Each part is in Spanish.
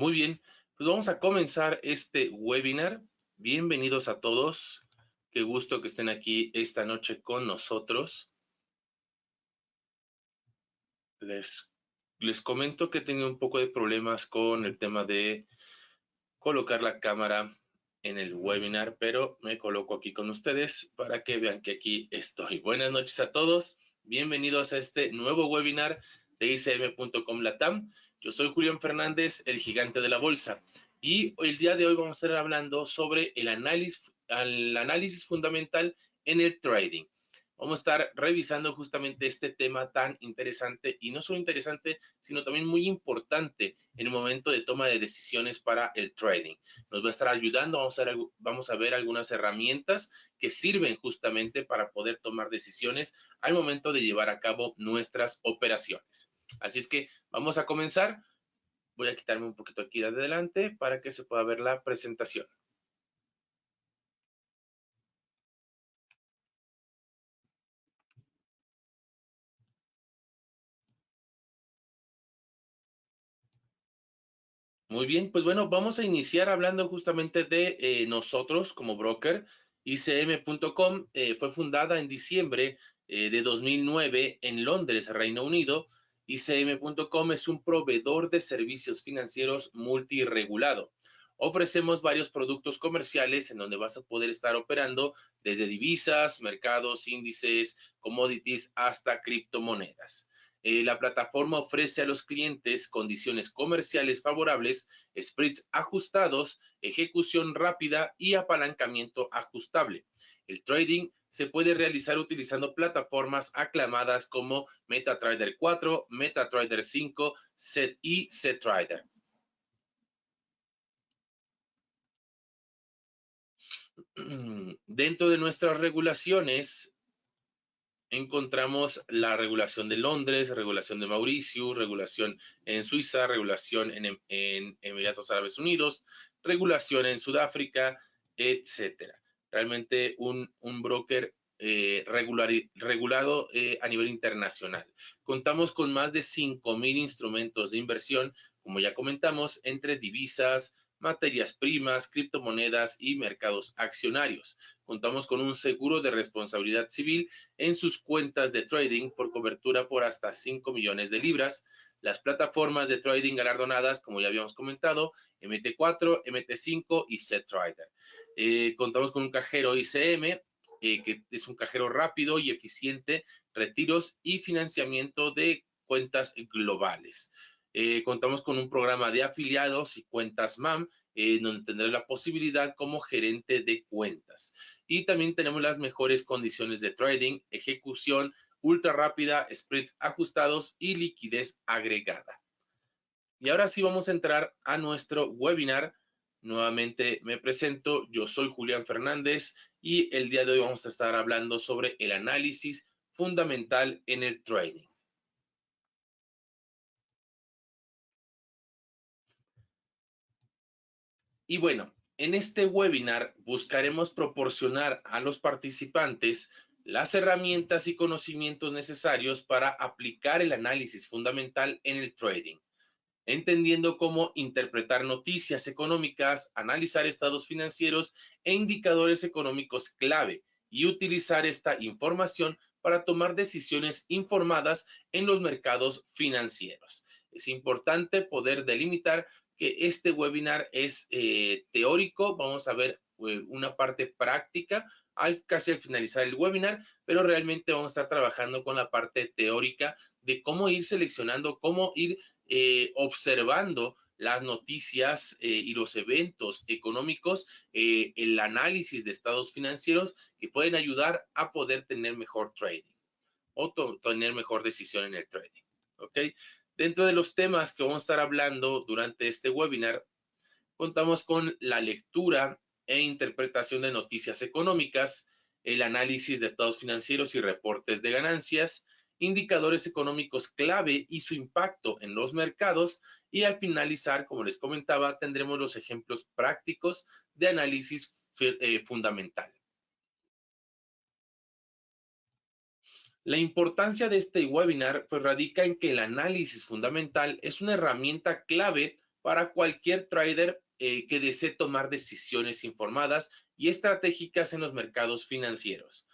Muy bien, pues vamos a comenzar este webinar. Bienvenidos a todos. Qué gusto que estén aquí esta noche con nosotros. Les comento que he tenido un poco de problemas con el tema de colocar la cámara en el webinar, pero me coloco aquí con ustedes para que vean que aquí estoy. Buenas noches a todos. Bienvenidos a este nuevo webinar de ICM.com Latam. Yo soy Julián Fernández, el gigante de la bolsa. Y el día de hoy vamos a estar hablando sobre el análisis fundamental en el trading. Vamos a estar revisando justamente este tema tan interesante y no solo interesante, sino también muy importante en el momento de toma de decisiones para el trading. Nos va a estar ayudando, vamos a ver algunas herramientas que sirven justamente para poder tomar decisiones al momento de llevar a cabo nuestras operaciones. Así es que vamos a comenzar. Voy a quitarme un poquito aquí de adelante para que se pueda ver la presentación. Muy bien, pues bueno, vamos a iniciar hablando justamente de nosotros como broker. ICM.com fue fundada en diciembre de 2009 en Londres, Reino Unido. ICM.com es un proveedor de servicios financieros multirregulado. Ofrecemos varios productos comerciales en donde vas a poder estar operando desde divisas, mercados, índices, commodities hasta criptomonedas. La plataforma ofrece a los clientes condiciones comerciales favorables, spreads ajustados, ejecución rápida y apalancamiento ajustable. El trading se puede realizar utilizando plataformas aclamadas como MetaTrader 4, MetaTrader 5 y CTrader. Dentro de nuestras regulaciones, encontramos la regulación de Londres, regulación de Mauricio, regulación en Suiza, regulación en Emiratos Árabes Unidos, regulación en Sudáfrica, etcétera. Realmente un broker regulado a nivel internacional. Contamos con más de 5,000 instrumentos de inversión, como ya comentamos, entre divisas, materias primas, criptomonedas y mercados accionarios. Contamos con un seguro de responsabilidad civil en sus cuentas de trading por cobertura por hasta 5 millones de libras. Las plataformas de trading galardonadas, como ya habíamos comentado, MT4, MT5 y CTrader. Contamos con un cajero ICM, que es un cajero rápido y eficiente, retiros y financiamiento de cuentas globales. Contamos con un programa de afiliados y cuentas MAM, donde tendrás la posibilidad como gerente de cuentas. Y también tenemos las mejores condiciones de trading, ejecución ultra rápida, spreads ajustados y liquidez agregada. Y ahora sí vamos a entrar a nuestro webinar. Nuevamente me presento, yo soy Julián Fernández y el día de hoy vamos a estar hablando sobre el análisis fundamental en el trading. Y bueno, en este webinar buscaremos proporcionar a los participantes las herramientas y conocimientos necesarios para aplicar el análisis fundamental en el trading, entendiendo cómo interpretar noticias económicas, analizar estados financieros e indicadores económicos clave y utilizar esta información para tomar decisiones informadas en los mercados financieros. Es importante poder delimitar que este webinar es teórico. Vamos a ver una parte práctica casi al finalizar el webinar, pero realmente vamos a estar trabajando con la parte teórica de cómo ir seleccionando, cómo ir observando las noticias y los eventos económicos, el análisis de estados financieros que pueden ayudar a poder tener mejor trading o tener mejor decisión en el trading. ¿Ok? Dentro de los temas que vamos a estar hablando durante este webinar, contamos con la lectura e interpretación de noticias económicas, el análisis de estados financieros y reportes de ganancias, indicadores económicos clave y su impacto en los mercados, y al finalizar, como les comentaba, tendremos los ejemplos prácticos de análisis fundamental. La importancia de este webinar pues radica en que el análisis fundamental es una herramienta clave para cualquier trader que desee tomar decisiones informadas y estratégicas en los mercados financieros.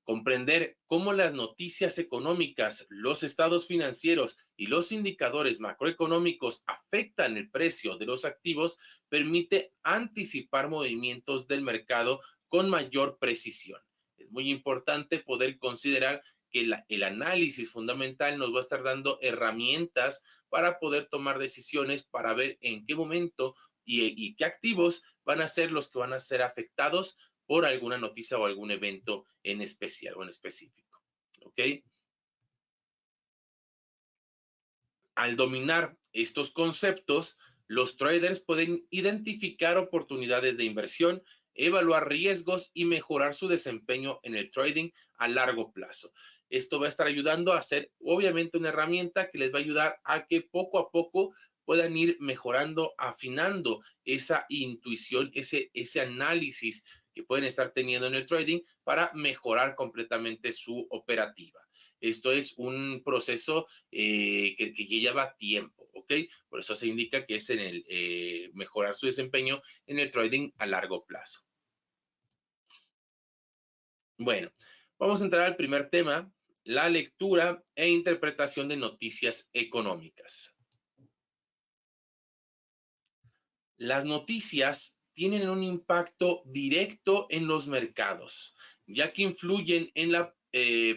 Comprender cómo las noticias económicas, los estados financieros y los indicadores macroeconómicos afectan el precio de los activos permite anticipar movimientos del mercado con mayor precisión. Es muy importante poder considerar que el análisis fundamental nos va a estar dando herramientas para poder tomar decisiones, para ver en qué momento y qué activos van a ser los que van a ser afectados por alguna noticia o algún evento en especial o en específico. ¿Ok? Al dominar estos conceptos, los traders pueden identificar oportunidades de inversión, evaluar riesgos y mejorar su desempeño en el trading a largo plazo. Esto va a estar ayudando a ser, obviamente, una herramienta que les va a ayudar a que poco a poco puedan ir mejorando, afinando esa intuición, ese análisis que pueden estar teniendo en el trading para mejorar completamente su operativa. Esto es un proceso que lleva tiempo, ¿ok? Por eso se indica que es en el mejorar su desempeño en el trading a largo plazo. Bueno, vamos a entrar al primer tema, la lectura e interpretación de noticias económicas. Las noticias tienen un impacto directo en los mercados, ya que influyen en la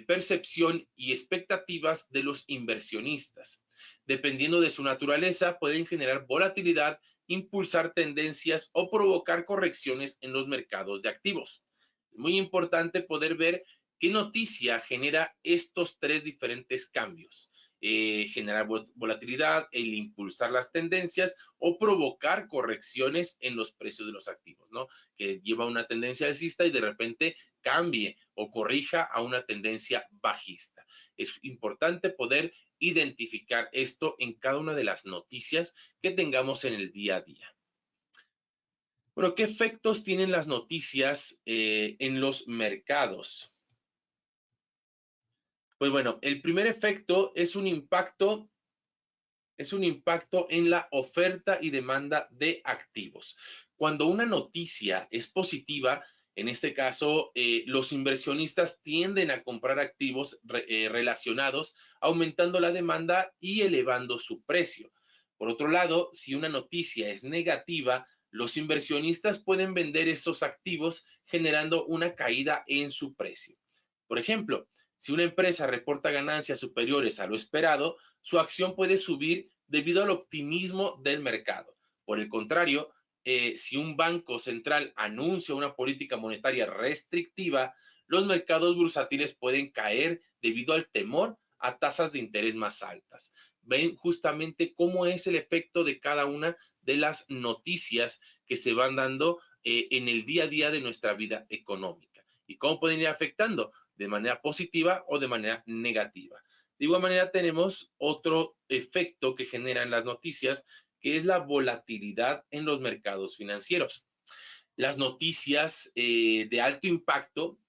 percepción y expectativas de los inversionistas. Dependiendo de su naturaleza, pueden generar volatilidad, impulsar tendencias o provocar correcciones en los mercados de activos. Es muy importante poder ver qué noticia genera estos tres diferentes cambios. Generar volatilidad, el impulsar las tendencias o provocar correcciones en los precios de los activos, ¿no? Que lleva una tendencia alcista y de repente cambie o corrija a una tendencia bajista. Es importante poder identificar esto en cada una de las noticias que tengamos en el día a día. Bueno, ¿qué efectos tienen las noticias en los mercados? Pues bueno, el primer efecto es un impacto en la oferta y demanda de activos. Cuando una noticia es positiva, en este caso, los inversionistas tienden a comprar activos relacionados, aumentando la demanda y elevando su precio. Por otro lado, si una noticia es negativa, los inversionistas pueden vender esos activos generando una caída en su precio. Por ejemplo, si una empresa reporta ganancias superiores a lo esperado, su acción puede subir debido al optimismo del mercado. Por el contrario, si un banco central anuncia una política monetaria restrictiva, los mercados bursátiles pueden caer debido al temor a tasas de interés más altas. Ven justamente cómo es el efecto de cada una de las noticias que se van dando en el día a día de nuestra vida económica y cómo pueden ir afectando de manera positiva o de manera negativa. De igual manera, tenemos otro efecto que generan las noticias, que es la volatilidad en los mercados financieros. Las noticias de alto impacto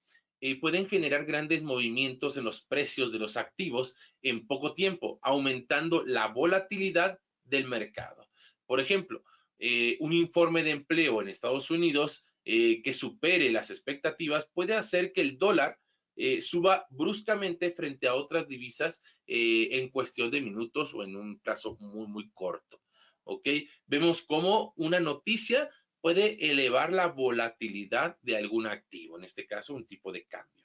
pueden generar grandes movimientos en los precios de los activos en poco tiempo, aumentando la volatilidad del mercado. Por ejemplo, un informe de empleo en Estados Unidos que supere las expectativas puede hacer que el dólar suba bruscamente frente a otras divisas en cuestión de minutos o en un plazo muy, muy corto. ¿Ok? Vemos cómo una noticia puede elevar la volatilidad de algún activo, en este caso un tipo de cambio.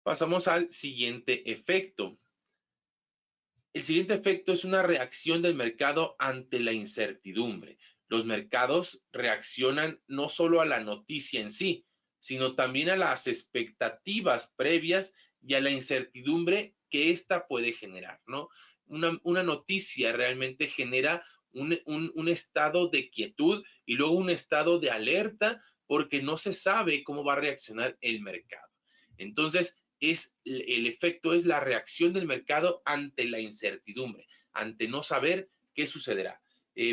Pasamos al siguiente efecto. El siguiente efecto es una reacción del mercado ante la incertidumbre. Los mercados reaccionan no solo a la noticia en sí, sino también a las expectativas previas y a la incertidumbre que ésta puede generar, ¿no? Una noticia realmente genera un estado de quietud y luego un estado de alerta porque no se sabe cómo va a reaccionar el mercado. Entonces, el efecto es la reacción del mercado ante la incertidumbre, ante no saber qué sucederá.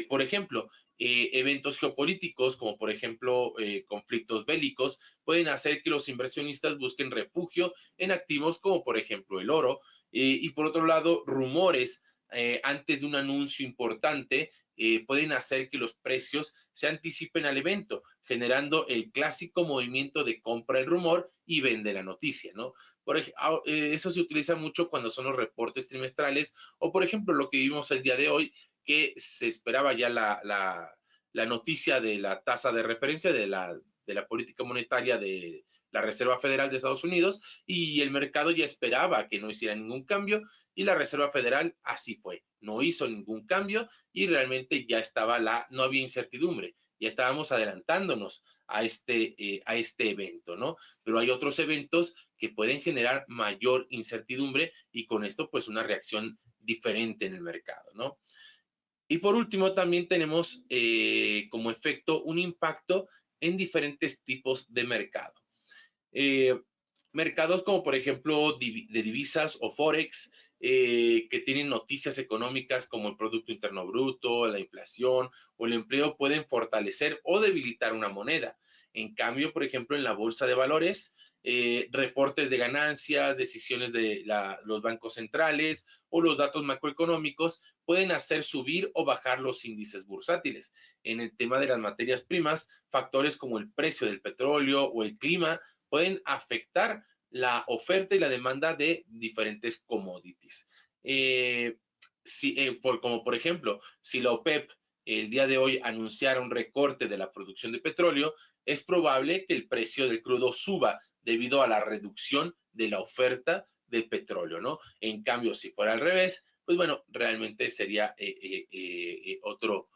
Por ejemplo, eventos geopolíticos, como por ejemplo conflictos bélicos, pueden hacer que los inversionistas busquen refugio en activos como por ejemplo el oro. Y por otro lado, rumores antes de un anuncio importante, pueden hacer que los precios se anticipen al evento, generando el clásico movimiento de compra el rumor y vende la noticia, ¿no? Eso se utiliza mucho cuando son los reportes trimestrales o, por ejemplo, lo que vimos el día de hoy, que se esperaba ya la noticia de la tasa de referencia de la política monetaria de la Reserva Federal de Estados Unidos, y el mercado ya esperaba que no hiciera ningún cambio, y la Reserva Federal así fue, no hizo ningún cambio y realmente ya estaba no había incertidumbre, ya estábamos adelantándonos a este evento, ¿no? Pero hay otros eventos que pueden generar mayor incertidumbre y con esto pues una reacción diferente en el mercado, ¿no? Y por último, también tenemos como efecto un impacto en diferentes tipos de mercado. Eh, Mercados como por ejemplo de divisas o Forex, que tienen noticias económicas como el Producto Interno Bruto, la inflación o el empleo pueden fortalecer o debilitar una moneda. En cambio, por ejemplo, en la bolsa de valores, reportes de ganancias, decisiones de los bancos centrales o los datos macroeconómicos pueden hacer subir o bajar los índices bursátiles. En el tema de las materias primas, factores como el precio del petróleo o el clima pueden afectar la oferta y la demanda de diferentes commodities. Como por ejemplo, si la OPEP el día de hoy anunciara un recorte de la producción de petróleo, es probable que el precio del crudo suba debido a la reducción de la oferta de petróleo, ¿no? En cambio, si fuera al revés, pues bueno, realmente sería otro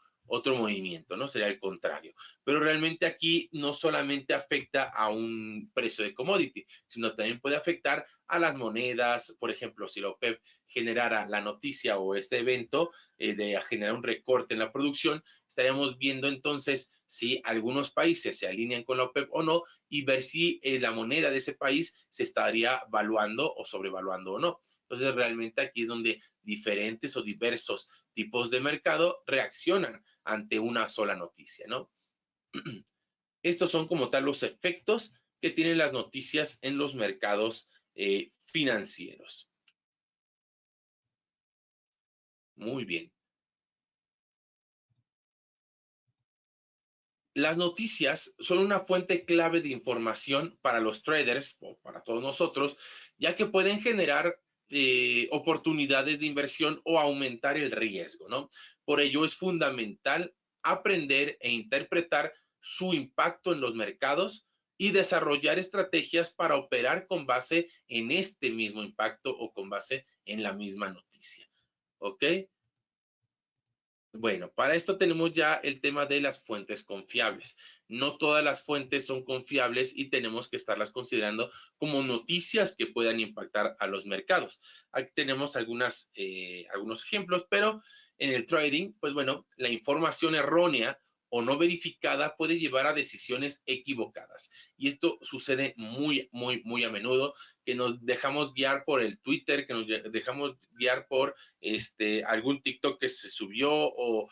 movimiento, ¿no? Sería el contrario. Pero realmente aquí no solamente afecta a un precio de commodity, sino también puede afectar a las monedas. Por ejemplo, si la OPEP generara la noticia o este evento de generar un recorte en la producción, estaríamos viendo entonces si algunos países se alinean con la OPEP o no y ver si la moneda de ese país se estaría valuando o sobrevaluando o no. Entonces, realmente aquí es donde diferentes o diversos tipos de mercado reaccionan ante una sola noticia, ¿no? Estos son como tal los efectos que tienen las noticias en los mercados financieros. Muy bien. Las noticias son una fuente clave de información para los traders o para todos nosotros, ya que pueden generar oportunidades de inversión o aumentar el riesgo, ¿no? Por ello es fundamental aprender e interpretar su impacto en los mercados y desarrollar estrategias para operar con base en este mismo impacto o con base en la misma noticia. ¿Ok? Bueno, para esto tenemos ya el tema de las fuentes confiables. No todas las fuentes son confiables y tenemos que estarlas considerando como noticias que puedan impactar a los mercados. Aquí tenemos algunos ejemplos, pero en el trading, pues bueno, la información errónea o no verificada puede llevar a decisiones equivocadas. Y esto sucede muy a menudo, que nos dejamos guiar por el Twitter, que nos dejamos guiar por algún TikTok que se subió o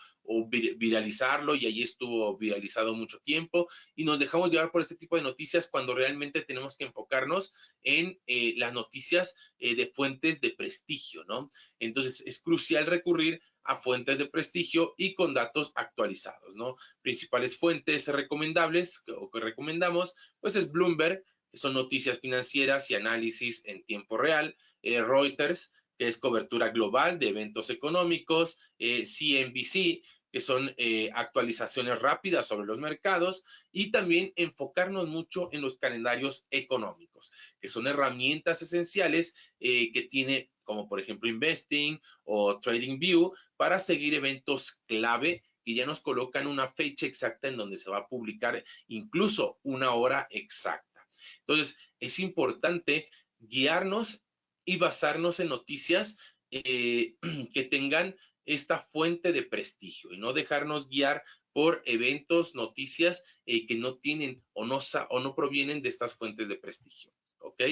viralizarlo y allí estuvo viralizado mucho tiempo y nos dejamos llevar por este tipo de noticias cuando realmente tenemos que enfocarnos en las noticias de fuentes de prestigio, ¿no? Entonces es crucial recurrir a fuentes de prestigio y con datos actualizados, ¿no? Principales fuentes recomendables o que recomendamos, pues es Bloomberg, que son noticias financieras y análisis en tiempo real, Reuters, que es cobertura global de eventos económicos, CNBC, que son actualizaciones rápidas sobre los mercados, y también enfocarnos mucho en los calendarios económicos, que son herramientas esenciales que tiene, como por ejemplo Investing o TradingView, para seguir eventos clave que ya nos colocan una fecha exacta en donde se va a publicar, incluso una hora exacta. Entonces, es importante guiarnos y basarnos en noticias que tengan esta fuente de prestigio y no dejarnos guiar por eventos, noticias que no tienen o no provienen de estas fuentes de prestigio. ¿Ok?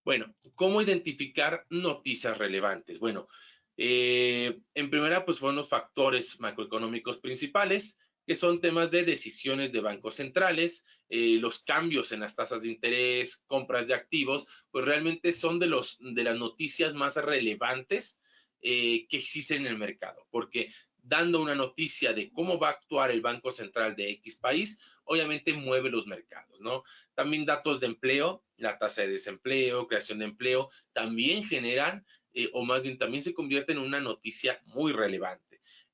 Bueno, ¿cómo identificar noticias relevantes? Bueno, en primera, pues fueron los factores macroeconómicos principales, que son temas de decisiones de bancos centrales, los cambios en las tasas de interés, compras de activos, pues realmente son de las noticias más relevantes que existen en el mercado, porque dando una noticia de cómo va a actuar el Banco Central de X país, obviamente mueve los mercados, ¿no? También datos de empleo, la tasa de desempleo, creación de empleo, también generan, o más bien también se convierten en una noticia muy relevante.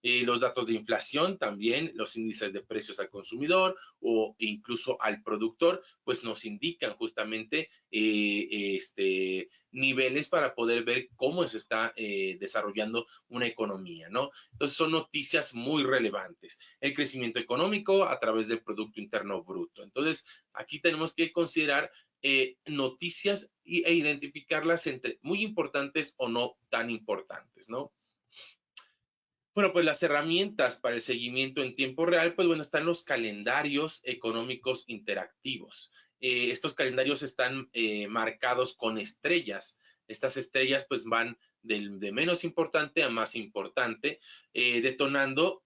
Los datos de inflación también, los índices de precios al consumidor o incluso al productor, pues nos indican justamente niveles para poder ver cómo se está desarrollando una economía, ¿no? Entonces son noticias muy relevantes. El crecimiento económico a través del Producto Interno Bruto. Entonces, aquí tenemos que considerar noticias e identificarlas entre muy importantes o no tan importantes, ¿no? Bueno, pues las herramientas para el seguimiento en tiempo real, pues bueno, están los calendarios económicos interactivos. Estos calendarios están marcados con estrellas. Estas estrellas pues van de menos importante a más importante, denotando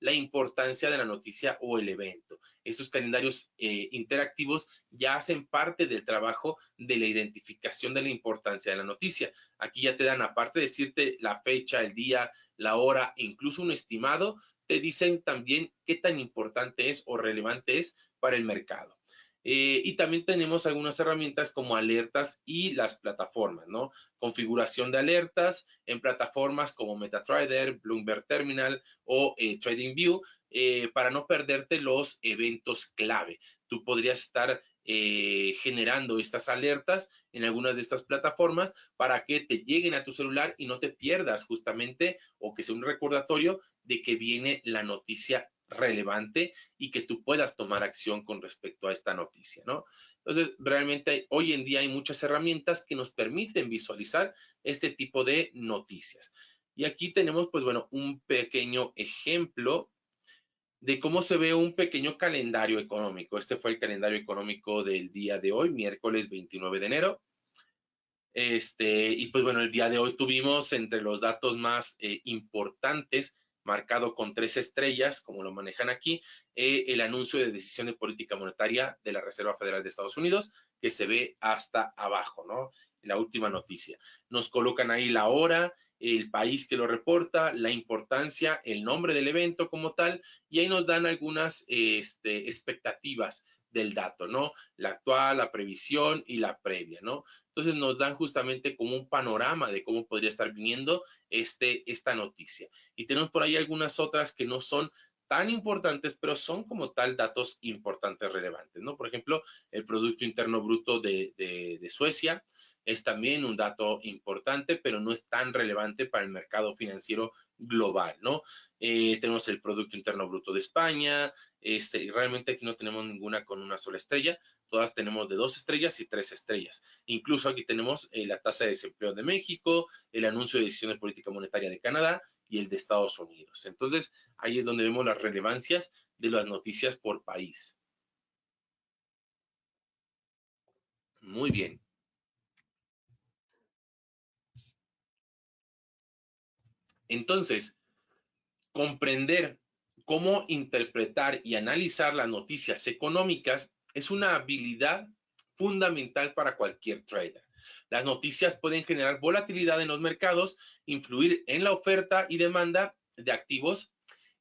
la importancia de la noticia o el evento. Estos calendarios interactivos ya hacen parte del trabajo de la identificación de la importancia de la noticia. Aquí ya te dan, aparte de decirte la fecha, el día, la hora, incluso un estimado, te dicen también qué tan importante es o relevante es para el mercado. Y también tenemos algunas herramientas como alertas y las plataformas, ¿no? Configuración de alertas en plataformas como MetaTrader, Bloomberg Terminal o TradingView para no perderte los eventos clave. Tú podrías estar generando estas alertas en algunas de estas plataformas para que te lleguen a tu celular y no te pierdas justamente o que sea un recordatorio de que viene la noticia relevante y que tú puedas tomar acción con respecto a esta noticia, ¿no? Entonces, realmente hoy en día hay muchas herramientas que nos permiten visualizar este tipo de noticias. Y aquí tenemos, pues bueno, un pequeño ejemplo de cómo se ve un pequeño calendario económico. Este fue el calendario económico del día de hoy, miércoles 29 de enero. Y pues bueno, el día de hoy tuvimos entre los datos más importantes, marcado con 3 estrellas, como lo manejan aquí, el anuncio de decisión de política monetaria de la Reserva Federal de Estados Unidos, que se ve hasta abajo, ¿no? La última noticia. Nos colocan ahí la hora, el país que lo reporta, la importancia, el nombre del evento como tal, y ahí nos dan algunas expectativas del dato, ¿no? La actual, la previsión y la previa, ¿no? Entonces nos dan justamente como un panorama de cómo podría estar viniendo esta noticia. Y tenemos por ahí algunas otras que no son tan importantes, pero son como tal datos importantes, relevantes, ¿no? Por ejemplo, el Producto Interno Bruto de Suecia es también un dato importante, pero no es tan relevante para el mercado financiero global, ¿no? Tenemos el Producto Interno Bruto de España, y realmente aquí no tenemos ninguna con una sola estrella, todas tenemos de 2 estrellas y 3 estrellas. Incluso aquí tenemos la tasa de desempleo de México, el anuncio de decisión de política monetaria de Canadá y el de Estados Unidos. Entonces, ahí es donde vemos las relevancias de las noticias por país. Muy bien. Entonces, comprender cómo interpretar y analizar las noticias económicas es una habilidad fundamental para cualquier trader. Las noticias pueden generar volatilidad en los mercados, influir en la oferta y demanda de activos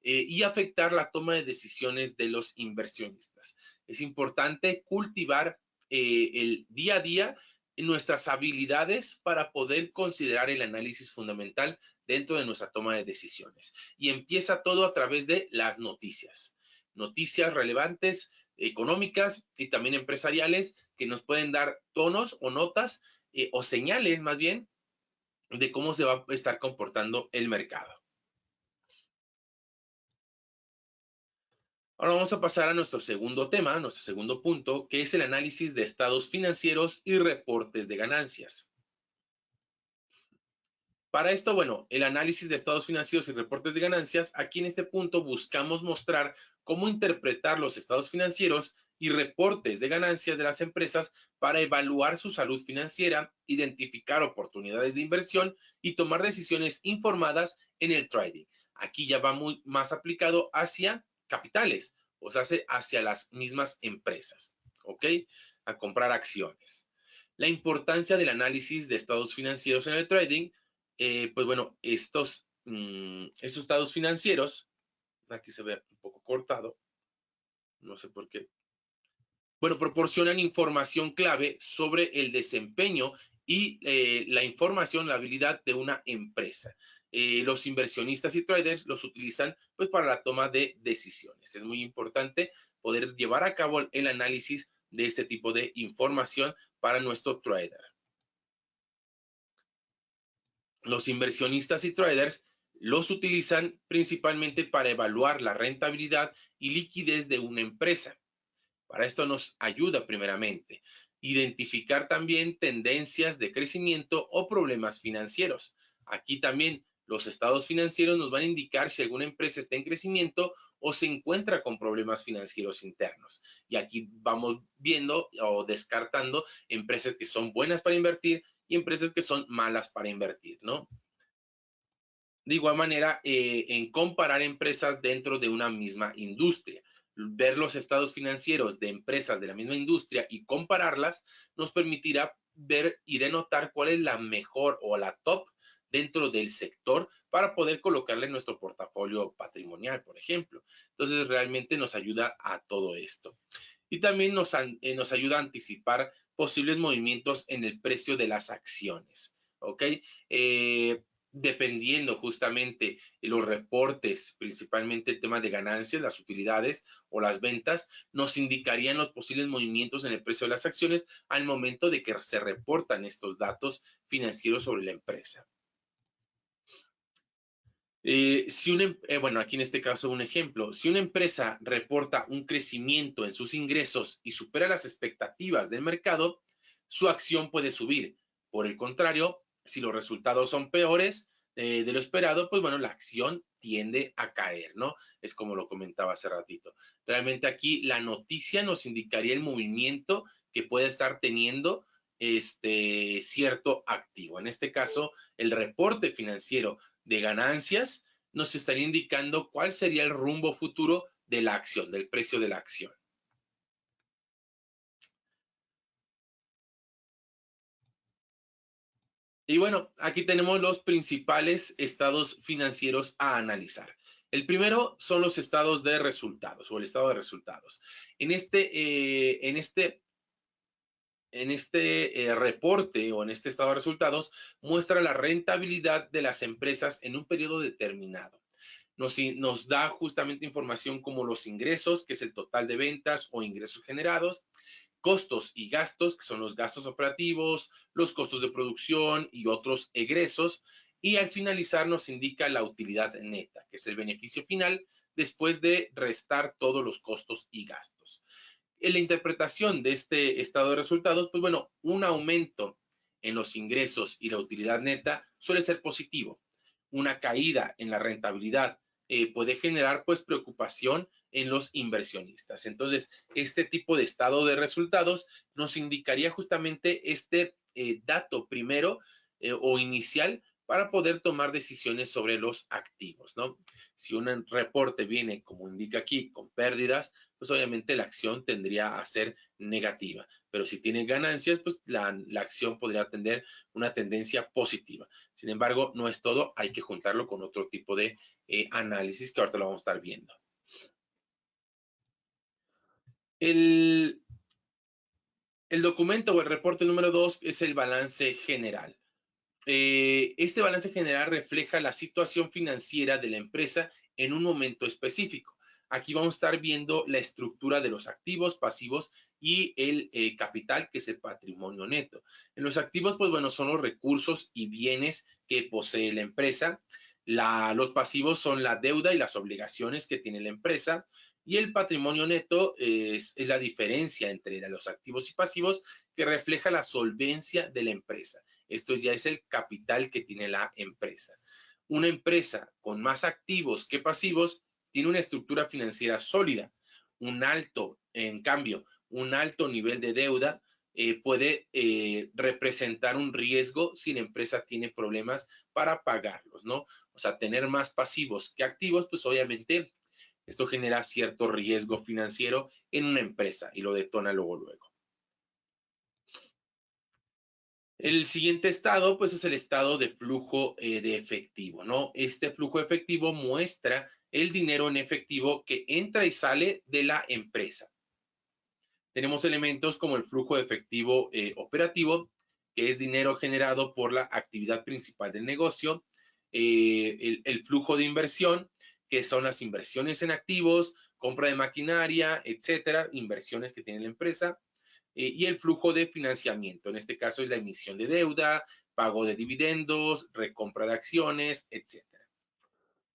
y afectar la toma de decisiones de los inversionistas. Es importante cultivar el día a día nuestras habilidades para poder considerar el análisis fundamental dentro de nuestra toma de decisiones. Y empieza todo a través de las noticias. Noticias relevantes, económicas y también empresariales que nos pueden dar tonos o notas o señales más bien de cómo se va a estar comportando el mercado. Ahora vamos a pasar a nuestro segundo tema, nuestro segundo punto, que es el análisis de estados financieros y reportes de ganancias. Para esto, bueno, el análisis de estados financieros y reportes de ganancias, aquí en este punto buscamos mostrar cómo interpretar los estados financieros y reportes de ganancias de las empresas para evaluar su salud financiera, identificar oportunidades de inversión y tomar decisiones informadas en el trading. Aquí ya va muy más aplicado hacia capitales, o sea, hacia las mismas empresas, ¿ok? A comprar acciones. La importancia del análisis de estados financieros en el trading, pues bueno, estos estados financieros, aquí se ve un poco cortado, no sé por qué, bueno, proporcionan información clave sobre el desempeño y la información, la habilidad de una empresa. Los inversionistas y traders los utilizan pues para la toma de decisiones. Es muy importante poder llevar a cabo el análisis de este tipo de información para nuestro trader. Los inversionistas y traders los utilizan principalmente para evaluar la rentabilidad y liquidez de una empresa. Para esto nos ayuda primeramente identificar también tendencias de crecimiento o problemas financieros. Aquí también los estados financieros nos van a indicar si alguna empresa está en crecimiento o se encuentra con problemas financieros internos. Y aquí vamos viendo o descartando empresas que son buenas para invertir y empresas que son malas para invertir, ¿no? De igual manera, en comparar empresas dentro de una misma industria. Ver los estados financieros de empresas de la misma industria y compararlas nos permitirá ver y denotar cuál es la mejor o la top dentro del sector para poder colocarle en nuestro portafolio patrimonial, por ejemplo. Entonces, realmente nos ayuda a todo esto. Y también nos ayuda a anticipar posibles movimientos en el precio de las acciones. ¿Ok? Dependiendo justamente los reportes, principalmente el tema de ganancias, las utilidades o las ventas, nos indicarían los posibles movimientos en el precio de las acciones al momento de que se reportan estos datos financieros sobre la empresa. Bueno, aquí en este caso un ejemplo, si una empresa reporta un crecimiento en sus ingresos y supera las expectativas del mercado, su acción puede subir. Por el contrario, si los resultados son peores de lo esperado, pues bueno, la acción tiende a caer, ¿no? Es como lo comentaba hace ratito. Realmente aquí la noticia nos indicaría el movimiento que puede estar teniendo cierto activo. En este caso, el reporte financiero de ganancias nos estaría indicando cuál sería el rumbo futuro de la acción, del precio de la acción. Y bueno, aquí tenemos los principales estados financieros a analizar. El primero son los estados de resultados o el estado de resultados. En este reporte o en este estado de resultados muestra la rentabilidad de las empresas en un periodo determinado. Nos da justamente información como los ingresos, que es el total de ventas o ingresos generados, costos y gastos, que son los gastos operativos, los costos de producción y otros egresos. Y al finalizar nos indica la utilidad neta, que es el beneficio final después de restar todos los costos y gastos. En la interpretación de este estado de resultados, pues bueno, un aumento en los ingresos y la utilidad neta suele ser positivo. Una caída en la rentabilidad puede generar pues preocupación en los inversionistas. Entonces, este tipo de estado de resultados nos indicaría justamente este dato primero o inicial para poder tomar decisiones sobre los activos, ¿no? Si un reporte viene, como indica aquí, con pérdidas, pues obviamente la acción tendría a ser negativa. Pero si tiene ganancias, pues la acción podría tener una tendencia positiva. Sin embargo, no es todo, hay que juntarlo con otro tipo de análisis que ahorita lo vamos a estar viendo. El documento o el reporte número 2 es el balance general. Este balance general refleja la situación financiera de la empresa en un momento específico. Aquí vamos a estar viendo la estructura de los activos, pasivos y el capital, que es el patrimonio neto. En los activos, pues bueno, son los recursos y bienes que posee la empresa. Los pasivos son la deuda y las obligaciones que tiene la empresa. Y el patrimonio neto es la diferencia entre los activos y pasivos que refleja la solvencia de la empresa. Esto ya es el capital que tiene la empresa. Una empresa con más activos que pasivos tiene una estructura financiera sólida. En cambio, un alto nivel de deuda puede representar un riesgo si la empresa tiene problemas para pagarlos, ¿no? O sea, tener más pasivos que activos, pues obviamente esto genera cierto riesgo financiero en una empresa y lo detona luego. El siguiente estado, pues es el estado de flujo de efectivo, ¿no? Este flujo efectivo muestra el dinero en efectivo que entra y sale de la empresa. Tenemos elementos como el flujo de efectivo operativo, que es dinero generado por la actividad principal del negocio, el flujo de inversión, que son las inversiones en activos, compra de maquinaria, etcétera, inversiones que tiene la empresa, y el flujo de financiamiento. En este caso es la emisión de deuda, pago de dividendos, recompra de acciones, etcétera.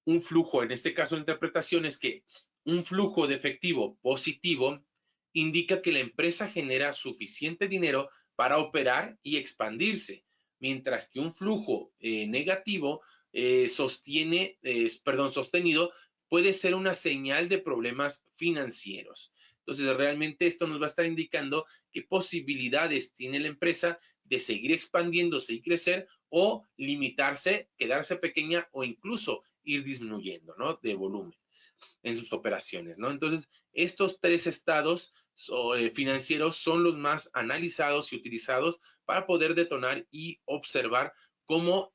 Un flujo, en este caso la interpretación es que un flujo de efectivo positivo indica que la empresa genera suficiente dinero para operar y expandirse, mientras que un flujo negativo sostenido puede ser una señal de problemas financieros. Entonces, realmente esto nos va a estar indicando qué posibilidades tiene la empresa de seguir expandiéndose y crecer o limitarse, quedarse pequeña o incluso ir disminuyendo, ¿no? De volumen en sus operaciones, ¿no? Entonces, estos tres estados financieros son los más analizados y utilizados para poder detonar y observar cómo,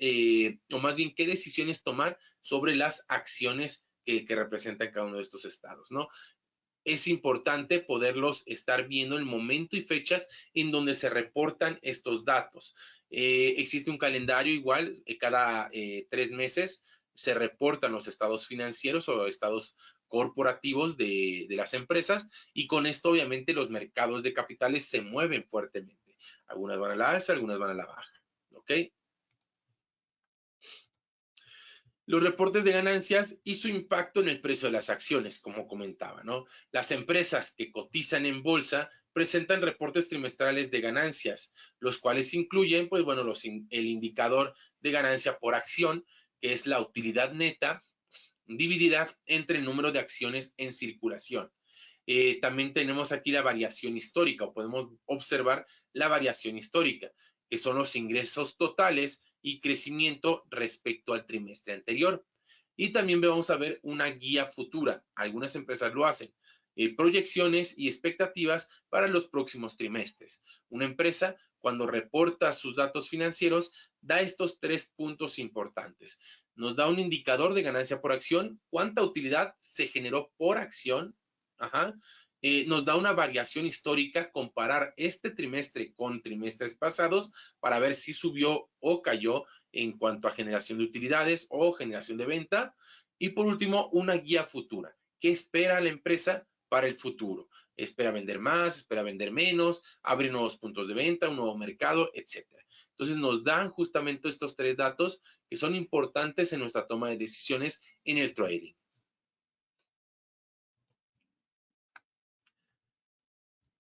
o más bien, qué decisiones tomar sobre las acciones que representan cada uno de estos estados, ¿no? Es importante poderlos estar viendo el momento y fechas en donde se reportan estos datos. Existe un calendario igual, cada 3 meses se reportan los estados financieros o estados corporativos de las empresas y con esto obviamente los mercados de capitales se mueven fuertemente. Algunas van a la alza, algunas van a la baja. ¿Ok? Los reportes de ganancias y su impacto en el precio de las acciones, como comentaba, ¿no? Las empresas que cotizan en bolsa presentan reportes trimestrales de ganancias, los cuales incluyen, pues bueno, el indicador de ganancia por acción, que es la utilidad neta dividida entre el número de acciones en circulación. También tenemos aquí la variación histórica, o podemos observar la variación histórica, que son los ingresos totales y crecimiento respecto al trimestre anterior. Y también vamos a ver una guía futura. Algunas empresas lo hacen. Proyecciones y expectativas para los próximos trimestres. Una empresa, cuando reporta sus datos financieros, da estos 3 puntos importantes. Nos da un indicador de ganancia por acción, cuánta utilidad se generó por acción. Ajá. Nos da una variación histórica, comparar este trimestre con trimestres pasados para ver si subió o cayó en cuanto a generación de utilidades o generación de venta. Y por último, una guía futura. ¿Qué espera la empresa para el futuro? ¿Espera vender más? ¿Espera vender menos? ¿Abre nuevos puntos de venta? ¿Un nuevo mercado? Etcétera. Entonces nos dan justamente estos 3 datos que son importantes en nuestra toma de decisiones en el trading.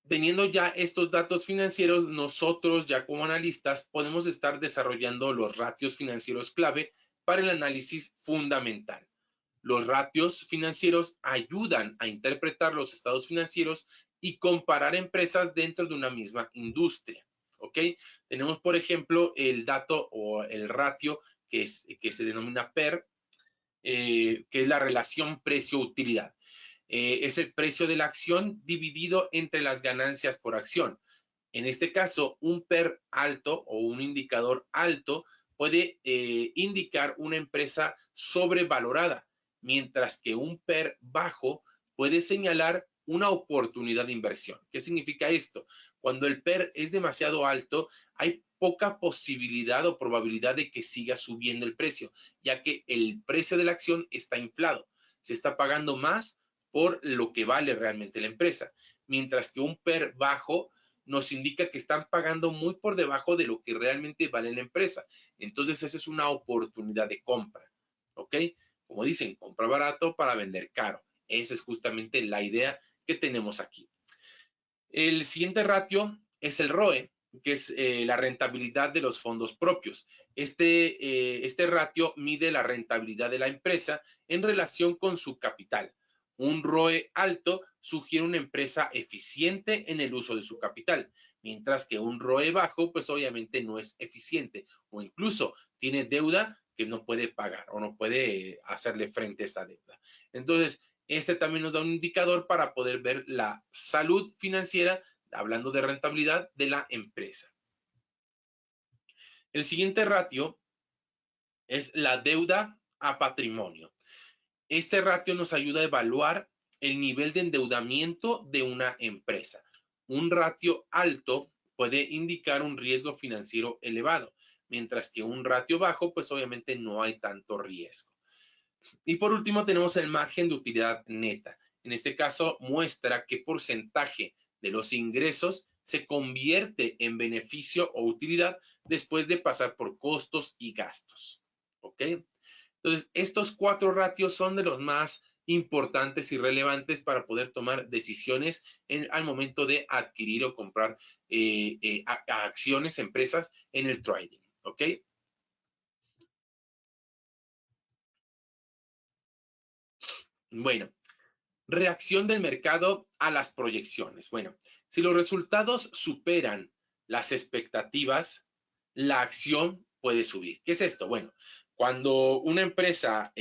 Teniendo ya estos datos financieros, nosotros ya como analistas podemos estar desarrollando los ratios financieros clave para el análisis fundamental. Los ratios financieros ayudan a interpretar los estados financieros y comparar empresas dentro de una misma industria. ¿Ok? Tenemos, por ejemplo, el dato o el ratio que se denomina PER, que es la relación precio-utilidad. Es el precio de la acción dividido entre las ganancias por acción. En este caso, un PER alto o un indicador alto puede indicar una empresa sobrevalorada, mientras que un PER bajo puede señalar una oportunidad de inversión. ¿Qué significa esto? Cuando el PER es demasiado alto, hay poca posibilidad o probabilidad de que siga subiendo el precio, ya que el precio de la acción está inflado. Se está pagando más por lo que vale realmente la empresa, mientras que un PER bajo nos indica que están pagando muy por debajo de lo que realmente vale la empresa. Entonces, esa es una oportunidad de compra, ¿ok? Como dicen, compra barato para vender caro. Esa es justamente la idea que tenemos aquí. El siguiente ratio es el ROE, que es la rentabilidad de los fondos propios. Este ratio mide la rentabilidad de la empresa en relación con su capital. Un ROE alto sugiere una empresa eficiente en el uso de su capital, mientras que un ROE bajo, pues obviamente no es eficiente o incluso tiene deuda que no puede pagar o no puede hacerle frente a esa deuda. Entonces, este también nos da un indicador para poder ver la salud financiera, hablando de rentabilidad, de la empresa. El siguiente ratio es la deuda a patrimonio. Este ratio nos ayuda a evaluar el nivel de endeudamiento de una empresa. Un ratio alto puede indicar un riesgo financiero elevado, mientras que un ratio bajo, pues obviamente no hay tanto riesgo. Y por último tenemos el margen de utilidad neta. En este caso muestra qué porcentaje de los ingresos se convierte en beneficio o utilidad después de pasar por costos y gastos. ¿Ok? Entonces, estos 4 ratios son de los más importantes y relevantes para poder tomar decisiones al momento de adquirir o comprar acciones, empresas en el trading. ¿Ok? Bueno, reacción del mercado a las proyecciones. Bueno, si los resultados superan las expectativas, la acción puede subir. ¿Qué es esto? Bueno, cuando una empresa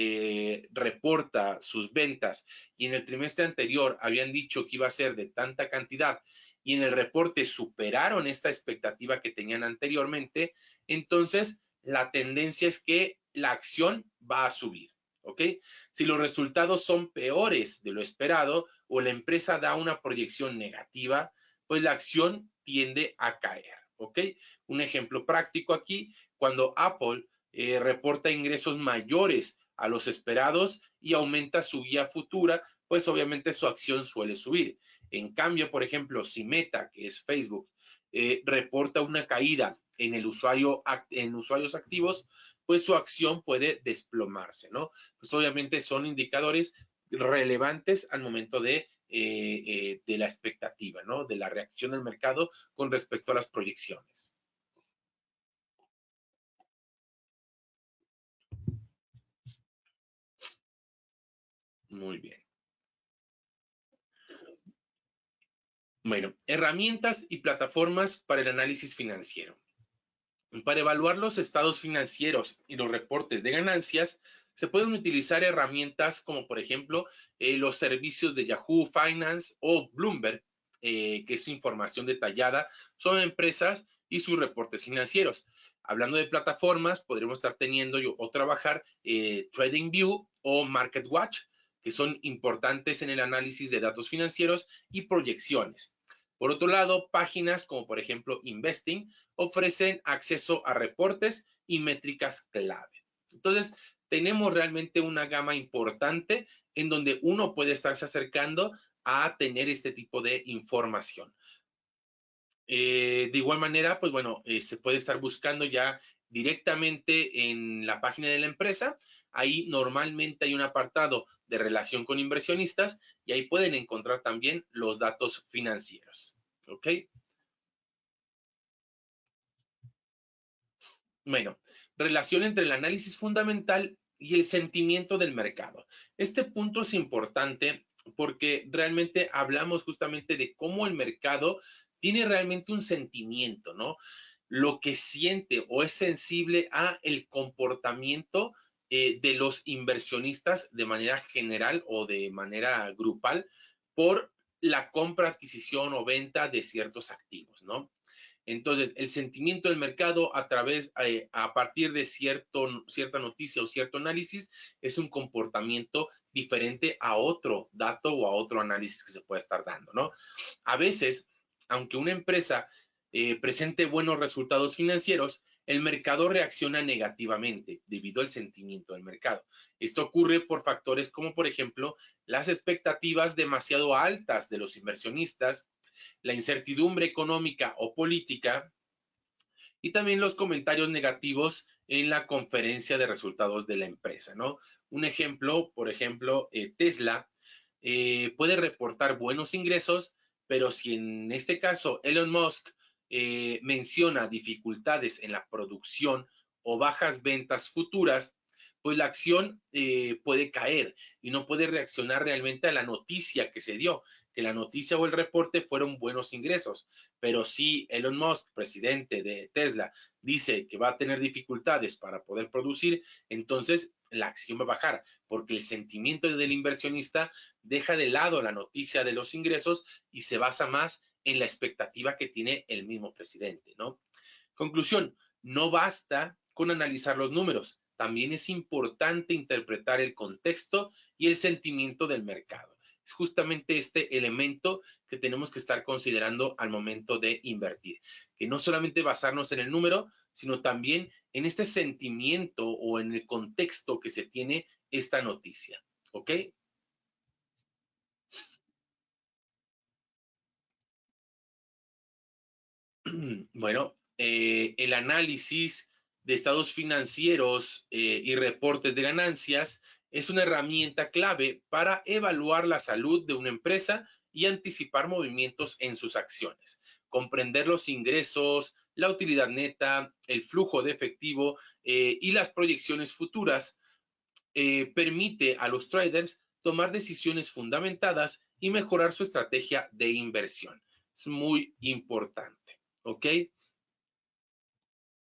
reporta sus ventas y en el trimestre anterior habían dicho que iba a ser de tanta cantidad y en el reporte superaron esta expectativa que tenían anteriormente, entonces la tendencia es que la acción va a subir. ¿Ok? Si los resultados son peores de lo esperado o la empresa da una proyección negativa, pues la acción tiende a caer. ¿Ok? Un ejemplo práctico aquí, cuando Apple reporta ingresos mayores a los esperados y aumenta su guía futura, pues obviamente su acción suele subir. En cambio, por ejemplo, si Meta, que es Facebook, reporta una caída en el usuario, en usuarios activos, pues su acción puede desplomarse, ¿no? Pues obviamente son indicadores relevantes al momento de la expectativa, ¿no? De la reacción del mercado con respecto a las proyecciones. Muy bien. Bueno, herramientas y plataformas para el análisis financiero. Para evaluar los estados financieros y los reportes de ganancias, se pueden utilizar herramientas como, por ejemplo, los servicios de Yahoo Finance o Bloomberg, que es información detallada sobre empresas y sus reportes financieros. Hablando de plataformas, podremos estar teniendo o trabajar TradingView o MarketWatch, que son importantes en el análisis de datos financieros y proyecciones. Por otro lado, páginas como por ejemplo Investing ofrecen acceso a reportes y métricas clave. Entonces, tenemos realmente una gama importante en donde uno puede estarse acercando a tener este tipo de información. De igual manera, pues bueno, se puede estar buscando ya directamente en la página de la empresa. Ahí normalmente hay un apartado de relación con inversionistas y ahí pueden encontrar también los datos financieros. ¿Ok? Bueno, relación entre el análisis fundamental y el sentimiento del mercado. Este punto es importante porque realmente hablamos justamente de cómo el mercado tiene realmente un sentimiento, ¿no? Lo que siente o es sensible a el comportamiento de los inversionistas de manera general o de manera grupal por la compra, adquisición o venta de ciertos activos, ¿no? Entonces, el sentimiento del mercado a partir de cierta noticia o cierto análisis es un comportamiento diferente a otro dato o a otro análisis que se puede estar dando, ¿no? A veces, aunque una empresa presente buenos resultados financieros, el mercado reacciona negativamente debido al sentimiento del mercado. Esto ocurre por factores como, por ejemplo, las expectativas demasiado altas de los inversionistas, la incertidumbre económica o política y también los comentarios negativos en la conferencia de resultados de la empresa, ¿no? Un ejemplo, por ejemplo, Tesla puede reportar buenos ingresos, pero si en este caso Elon Musk menciona dificultades en la producción o bajas ventas futuras, pues la acción puede caer y no puede reaccionar realmente a la noticia que se dio, que la noticia o el reporte fueron buenos ingresos. Pero si Elon Musk, presidente de Tesla, dice que va a tener dificultades para poder producir, entonces la acción va a bajar, porque el sentimiento del inversionista deja de lado la noticia de los ingresos y se basa más en la expectativa que tiene el mismo presidente, ¿no? Conclusión, no basta con analizar los números, también es importante interpretar el contexto y el sentimiento del mercado. Es justamente este elemento que tenemos que estar considerando al momento de invertir, que no solamente basarnos en el número, sino también en este sentimiento o en el contexto que se tiene esta noticia, ¿ok? Bueno, el análisis de estados financieros y reportes de ganancias es una herramienta clave para evaluar la salud de una empresa y anticipar movimientos en sus acciones. Comprender los ingresos, la utilidad neta, el flujo de efectivo y las proyecciones futuras permite a los traders tomar decisiones fundamentadas y mejorar su estrategia de inversión. Es muy importante, ¿ok?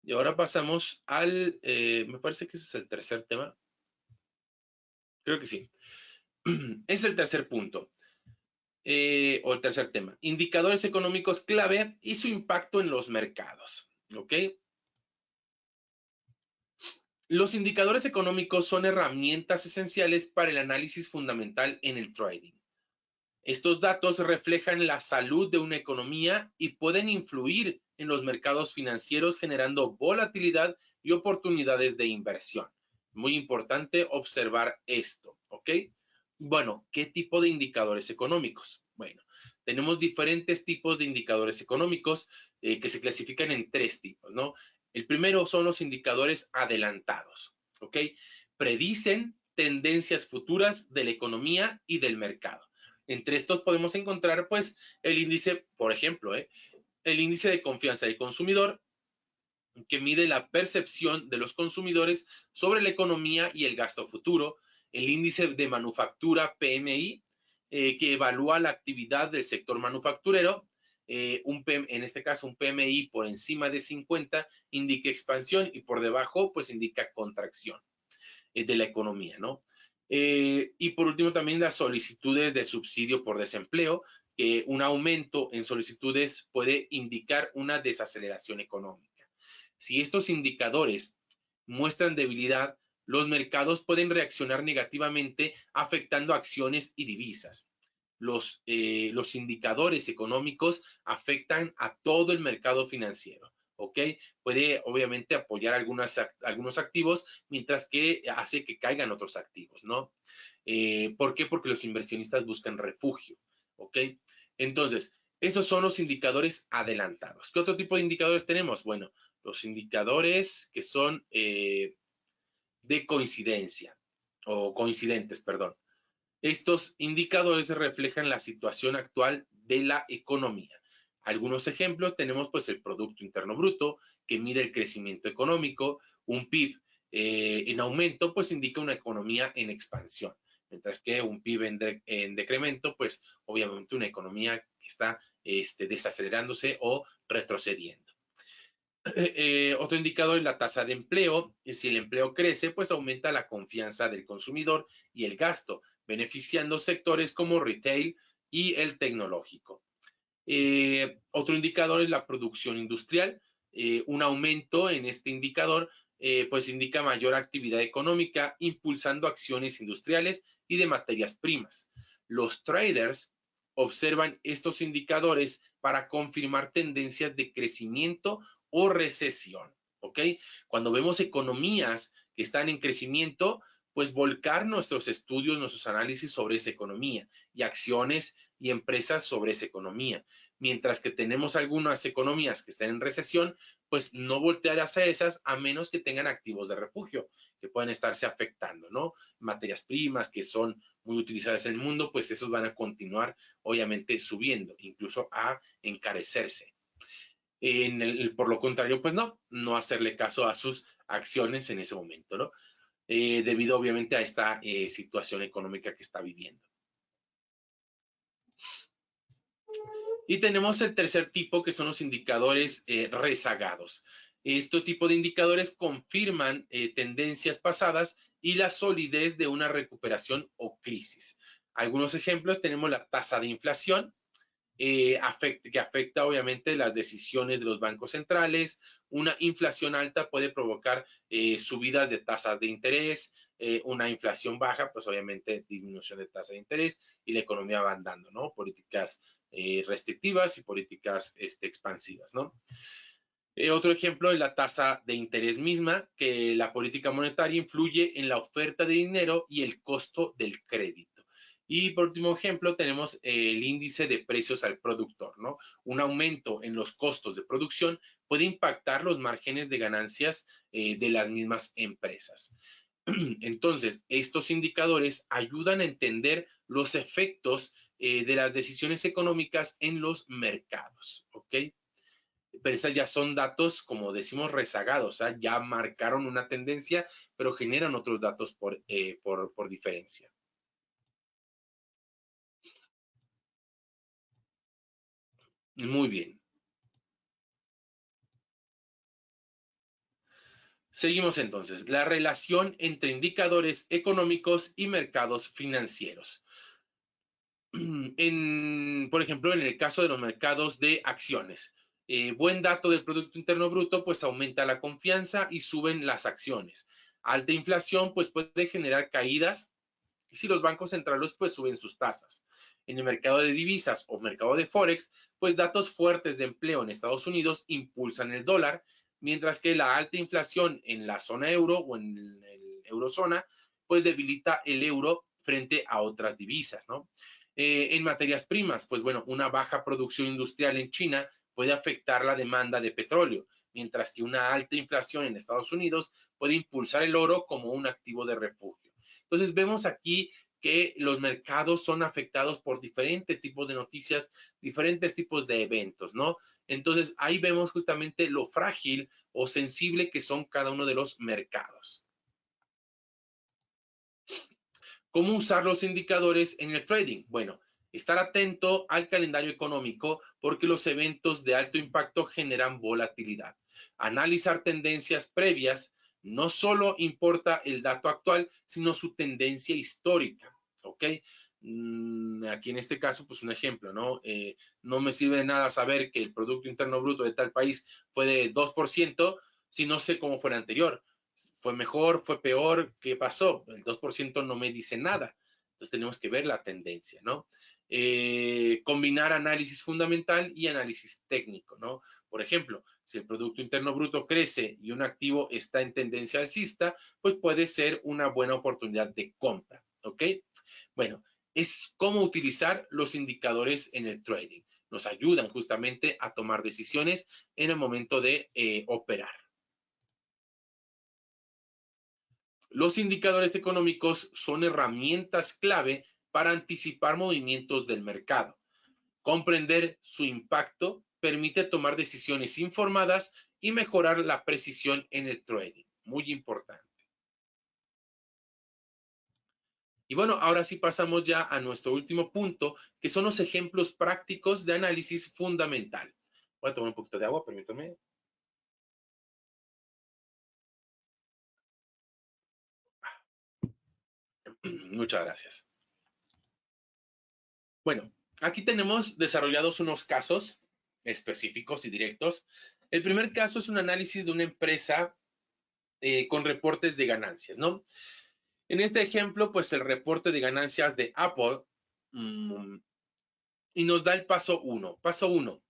Y ahora pasamos me parece que ese es el tercer tema. Creo que sí. Es el tercer punto, o el tercer tema. Indicadores económicos clave y su impacto en los mercados. ¿Ok? Los indicadores económicos son herramientas esenciales para el análisis fundamental en el trading. Estos datos reflejan la salud de una economía y pueden influir en los mercados financieros generando volatilidad y oportunidades de inversión. Muy importante observar esto, ¿ok? Bueno, ¿qué tipo de indicadores económicos? Bueno, tenemos diferentes tipos de indicadores económicos que se clasifican en tres tipos, ¿no? El primero son los indicadores adelantados, ¿ok? Predicen tendencias futuras de la economía y del mercado. Entre estos podemos encontrar, pues, el índice, por ejemplo, el índice de confianza del consumidor, que mide la percepción de los consumidores sobre la economía y el gasto futuro, el índice de manufactura PMI, que evalúa la actividad del sector manufacturero, en este caso un PMI por encima de 50 indica expansión y por debajo pues indica contracción de la economía, ¿no? Y por último también las solicitudes de subsidio por desempleo, un aumento en solicitudes puede indicar una desaceleración económica. Si estos indicadores muestran debilidad, los mercados pueden reaccionar negativamente afectando acciones y divisas. Los indicadores económicos afectan a todo el mercado financiero. ¿Ok? Puede obviamente apoyar algunos activos, mientras que hace que caigan otros activos, ¿no? ¿Por qué? Porque los inversionistas buscan refugio, ¿ok? Entonces, estos son los indicadores adelantados. ¿Qué otro tipo de indicadores tenemos? Bueno, los indicadores que son de coincidencia o coincidentes, perdón. Estos indicadores reflejan la situación actual de la economía. Algunos ejemplos tenemos pues el Producto Interno Bruto, que mide el crecimiento económico, un PIB en aumento pues indica una economía en expansión, mientras que un PIB en decremento pues obviamente una economía que está desacelerándose o retrocediendo. Otro indicador es la tasa de empleo. Si el empleo crece, pues aumenta la confianza del consumidor y el gasto, beneficiando sectores como retail y el tecnológico. Otro indicador es la producción industrial. Un aumento en este indicador pues indica mayor actividad económica, impulsando acciones industriales y de materias primas. Los traders observan estos indicadores para confirmar tendencias de crecimiento o recesión, ¿ok? Cuando vemos economías que están en crecimiento, pues volcar nuestros estudios, nuestros análisis sobre esa economía y acciones y empresas sobre esa economía. Mientras que tenemos algunas economías que están en recesión, pues no voltear hacia esas a menos que tengan activos de refugio que pueden estarse afectando, ¿no? Materias primas que son muy utilizadas en el mundo, pues esos van a continuar obviamente subiendo, incluso a encarecerse. Por lo contrario, pues no hacerle caso a sus acciones en ese momento, ¿no? Debido obviamente a esta situación económica que está viviendo. Y tenemos el tercer tipo, que son los indicadores rezagados. Este tipo de indicadores confirman tendencias pasadas y la solidez de una recuperación o crisis. Algunos ejemplos: tenemos la tasa de inflación, que afecta obviamente las decisiones de los bancos centrales. Una inflación alta puede provocar subidas de tasas de interés. Una inflación baja, pues obviamente disminución de tasa de interés y la economía va andando, ¿no? Políticas restrictivas y políticas expansivas, ¿no? Otro ejemplo es la tasa de interés misma, que la política monetaria influye en la oferta de dinero y el costo del crédito. Y por último ejemplo tenemos el índice de precios al productor, ¿no? Un aumento en los costos de producción puede impactar los márgenes de ganancias de las mismas empresas. Entonces, estos indicadores ayudan a entender los efectos de las decisiones económicas en los mercados, ¿ok? Pero esas ya son datos, como decimos, rezagados, ¿eh? Ya marcaron una tendencia, pero generan otros datos por diferencia. Muy bien. Seguimos entonces. La relación entre indicadores económicos y mercados financieros. Por ejemplo, en el caso de los mercados de acciones, buen dato del Producto Interno Bruto, pues aumenta la confianza y suben las acciones. Alta inflación, pues puede generar caídas si los bancos centrales pues suben sus tasas. En el mercado de divisas o mercado de Forex, pues datos fuertes de empleo en Estados Unidos impulsan el dólar, mientras que la alta inflación en la zona euro o en el eurozona, pues debilita el euro frente a otras divisas, ¿no? En materias primas, pues bueno, una baja producción industrial en China puede afectar la demanda de petróleo, mientras que una alta inflación en Estados Unidos puede impulsar el oro como un activo de refugio. Entonces vemos aquí que los mercados son afectados por diferentes tipos de noticias, diferentes tipos de eventos, ¿no? Entonces ahí vemos justamente lo frágil o sensible que son cada uno de los mercados. ¿Cómo usar los indicadores en el trading? Bueno, estar atento al calendario económico porque los eventos de alto impacto generan volatilidad. Analizar tendencias previas. No solo importa el dato actual, sino su tendencia histórica, ¿ok? Aquí en este caso, pues un ejemplo, ¿no? No me sirve de nada saber que el Producto Interno Bruto de tal país fue de 2% si no sé cómo fue el anterior. ¿Fue mejor? ¿Fue peor? ¿Qué pasó? El 2% no me dice nada. Entonces tenemos que ver la tendencia, ¿no? Combinar análisis fundamental y análisis técnico, ¿no? Por ejemplo, si el Producto Interno Bruto crece y un activo está en tendencia alcista, pues puede ser una buena oportunidad de compra, ¿ok? Bueno, es cómo utilizar los indicadores en el trading. Nos ayudan justamente a tomar decisiones en el momento de operar. Los indicadores económicos son herramientas clave para anticipar movimientos del mercado. Comprender su impacto permite tomar decisiones informadas y mejorar la precisión en el trading. Muy importante. Y bueno, ahora sí pasamos ya a nuestro último punto, que son los ejemplos prácticos de análisis fundamental. Voy a tomar un poquito de agua, permítanme. Muchas gracias. Bueno, aquí tenemos desarrollados unos casos específicos y directos. El primer caso es un análisis de una empresa con reportes de ganancias, ¿no? En este ejemplo, pues el reporte de ganancias de Apple y nos da el paso 1. Paso 1,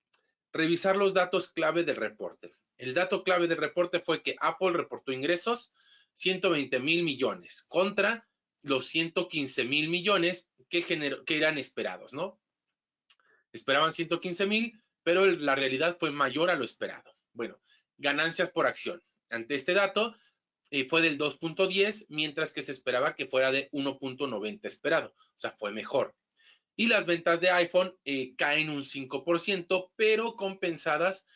revisar los datos clave del reporte. El dato clave del reporte fue que Apple reportó ingresos 120,000 millones contra los 115,000 millones que eran esperados, ¿no? Esperaban 115,000, pero la realidad fue mayor a lo esperado. Bueno, ganancias por acción. Ante este dato, fue del 2.10, mientras que se esperaba que fuera de 1.90 esperado. O sea, fue mejor. Y las ventas de iPhone caen un 5%, pero compensadas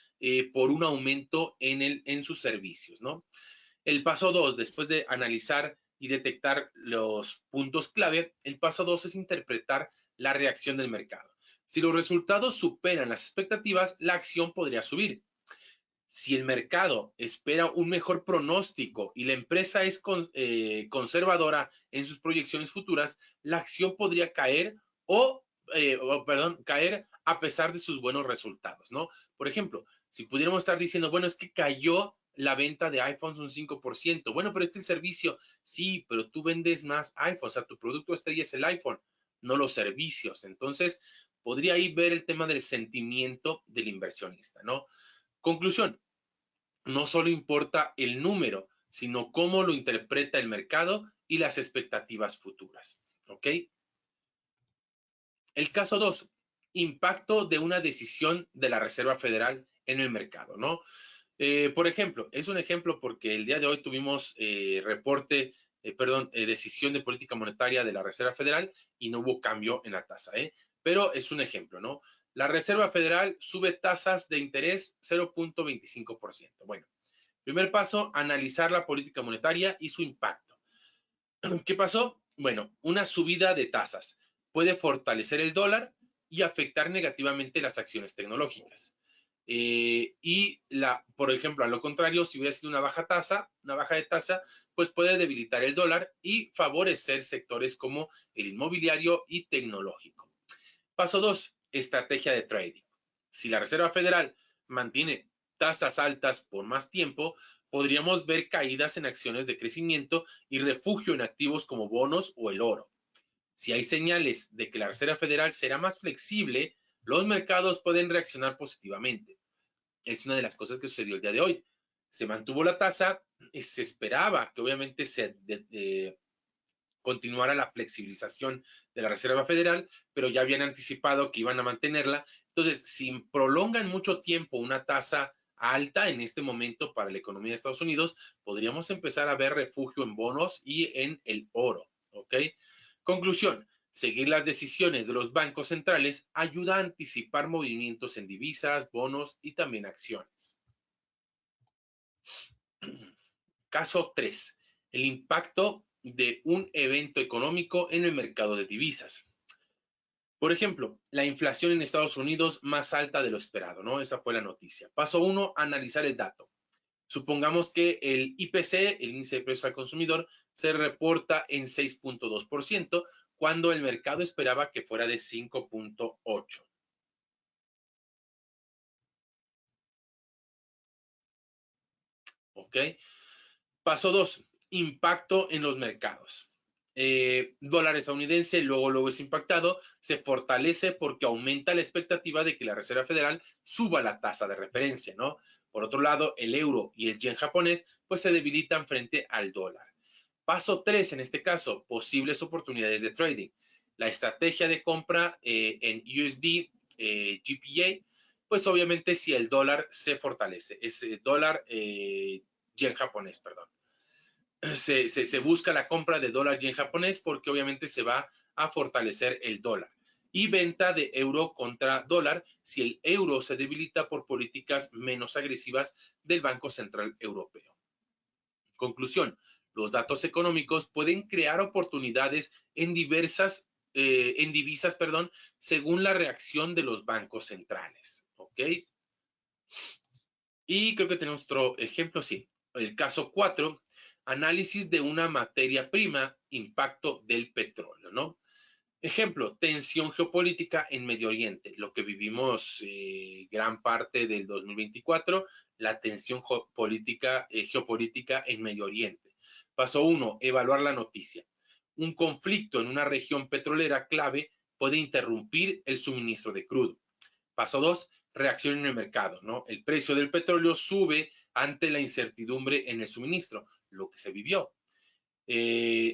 por un aumento en sus servicios, ¿no? El paso 2, después de analizar y detectar los puntos clave, el paso 2 es interpretar la reacción del mercado. Si los resultados superan las expectativas, la acción podría subir. Si el mercado espera un mejor pronóstico y la empresa es conservadora en sus proyecciones futuras, la acción podría caer caer a pesar de sus buenos resultados, ¿no? Por ejemplo, si pudiéramos estar diciendo, bueno, es que cayó la venta de iPhones un 5%. Bueno, pero este es el servicio. Sí, pero tú vendes más iPhones, o sea, tu producto estrella es el iPhone, no los servicios. Entonces, podría ahí ver el tema del sentimiento del inversionista, ¿no? Conclusión, no solo importa el número, sino cómo lo interpreta el mercado y las expectativas futuras. ¿Ok? El caso 2, impacto de una decisión de la Reserva Federal en el mercado, ¿no? Por ejemplo, es un ejemplo porque el día de hoy tuvimos decisión de política monetaria de la Reserva Federal y no hubo cambio en la tasa, ¿eh? Pero es un ejemplo, ¿no? La Reserva Federal sube tasas de interés 0.25%. Bueno, primer paso, analizar la política monetaria y su impacto. ¿Qué pasó? Bueno, una subida de tasas puede fortalecer el dólar y afectar negativamente las acciones tecnológicas. Por ejemplo, a lo contrario, si hubiera sido una baja de tasa, pues puede debilitar el dólar y favorecer sectores como el inmobiliario y tecnológico. Paso 2, estrategia de trading. Si la Reserva Federal mantiene tasas altas por más tiempo, podríamos ver caídas en acciones de crecimiento y refugio en activos como bonos o el oro. Si hay señales de que la Reserva Federal será más flexible, los mercados pueden reaccionar positivamente. Es una de las cosas que sucedió el día de hoy. Se mantuvo la tasa, se esperaba que obviamente continuara la flexibilización de la Reserva Federal, pero ya habían anticipado que iban a mantenerla. Entonces, si prolongan mucho tiempo una tasa alta en este momento para la economía de Estados Unidos, podríamos empezar a ver refugio en bonos y en el oro. ¿Ok? Conclusión. Seguir las decisiones de los bancos centrales ayuda a anticipar movimientos en divisas, bonos y también acciones. Caso 3. El impacto de un evento económico en el mercado de divisas. Por ejemplo, la inflación en Estados Unidos más alta de lo esperado, ¿no? Esa fue la noticia. Paso 1, analizar el dato. Supongamos que el IPC, el índice de precios al consumidor, se reporta en 6.2%, cuando el mercado esperaba que fuera de 5.8%. ¿Ok? Paso 2, impacto en los mercados. Dólar estadounidense, luego es impactado, se fortalece porque aumenta la expectativa de que la Reserva Federal suba la tasa de referencia, ¿no? Por otro lado, el euro y el yen japonés, pues se debilitan frente al dólar. Paso 3, en este caso, posibles oportunidades de trading. La estrategia de compra en USD GPA, pues obviamente si el dólar se fortalece, es dólar yen japonés, perdón. Se busca la compra de dólar yen japonés porque obviamente se va a fortalecer el dólar. Y venta de euro contra dólar si el euro se debilita por políticas menos agresivas del Banco Central Europeo. Conclusión, los datos económicos pueden crear oportunidades en divisas, según la reacción de los bancos centrales. ¿Ok? Y creo que tenemos otro ejemplo, sí. El caso 4, análisis de una materia prima, impacto del petróleo, ¿no? Ejemplo, tensión geopolítica en Medio Oriente, lo que vivimos gran parte del 2024, la tensión geopolítica en Medio Oriente. Paso 1, evaluar la noticia. Un conflicto en una región petrolera clave puede interrumpir el suministro de crudo. Paso 2, reacción en el mercado, ¿no? El precio del petróleo sube ante la incertidumbre en el suministro, lo que se vivió.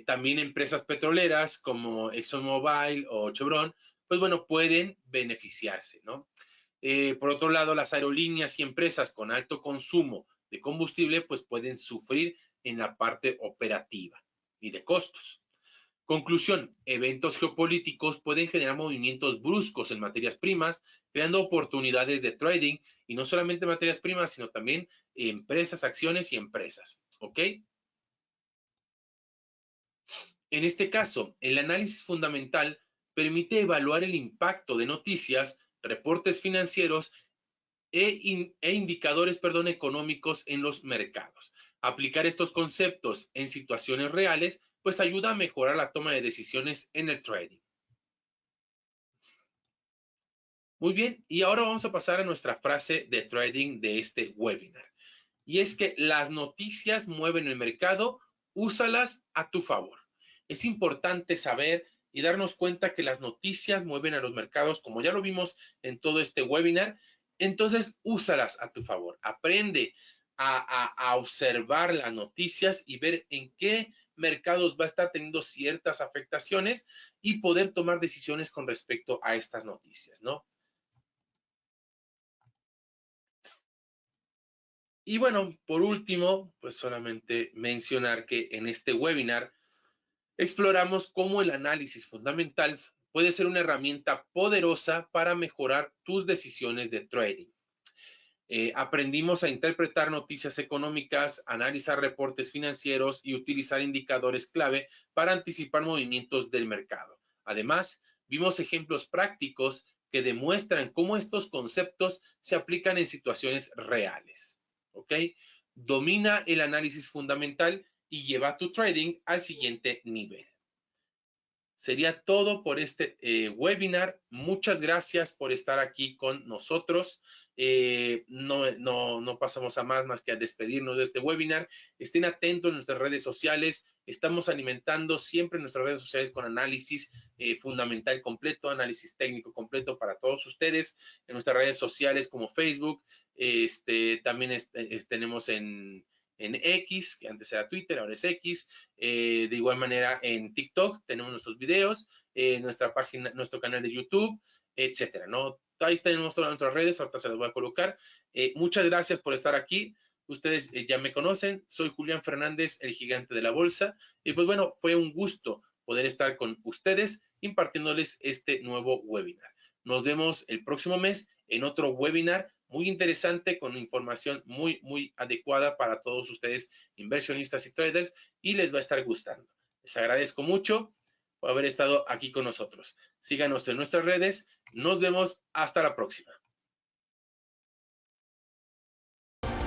También empresas petroleras como ExxonMobil o Chevron, pues bueno, pueden beneficiarse, ¿no? Por otro lado, las aerolíneas y empresas con alto consumo de combustible, pues pueden sufrir en la parte operativa y de costos. Conclusión, eventos geopolíticos pueden generar movimientos bruscos en materias primas, creando oportunidades de trading, y no solamente materias primas, sino también empresas, acciones y empresas, ¿ok? En este caso, el análisis fundamental permite evaluar el impacto de noticias, reportes financieros indicadores, económicos en los mercados. Aplicar estos conceptos en situaciones reales, pues ayuda a mejorar la toma de decisiones en el trading. Muy bien, y ahora vamos a pasar a nuestra frase de trading de este webinar. Y es que las noticias mueven el mercado, úsalas a tu favor. Es importante saber y darnos cuenta que las noticias mueven a los mercados, como ya lo vimos en todo este webinar. Entonces, úsalas a tu favor. Aprende a observar las noticias y ver en qué mercados va a estar teniendo ciertas afectaciones y poder tomar decisiones con respecto a estas noticias, ¿no? Y bueno, por último, pues solamente mencionar que en este webinar exploramos cómo el análisis fundamental puede ser una herramienta poderosa para mejorar tus decisiones de trading. Aprendimos a interpretar noticias económicas, analizar reportes financieros y utilizar indicadores clave para anticipar movimientos del mercado. Además, vimos ejemplos prácticos que demuestran cómo estos conceptos se aplican en situaciones reales. ¿Ok? Domina el análisis fundamental y lleva tu trading al siguiente nivel. Sería todo por este webinar. Muchas gracias por estar aquí con nosotros. No pasamos a más que a despedirnos de este webinar. Estén atentos en nuestras redes sociales. Estamos alimentando siempre nuestras redes sociales con análisis fundamental completo, análisis técnico completo para todos ustedes. En nuestras redes sociales como Facebook, también tenemos en X, que antes era Twitter, ahora es X. De igual manera en TikTok tenemos nuestros videos, nuestra página, nuestro canal de YouTube, etcétera, ¿no? Ahí tenemos todas nuestras redes, ahorita se las voy a colocar. Muchas gracias por estar aquí. Ustedes ya me conocen, soy Julián Fernández, el gigante de la bolsa. Y pues bueno, fue un gusto poder estar con ustedes impartiéndoles este nuevo webinar. Nos vemos el próximo mes en otro webinar muy interesante con información muy adecuada para todos ustedes, inversionistas y traders, y les va a estar gustando. Les agradezco mucho por haber estado aquí con nosotros. Síganos en nuestras redes. Nos vemos hasta la próxima.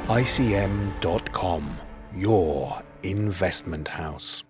ICM.com, your investment house.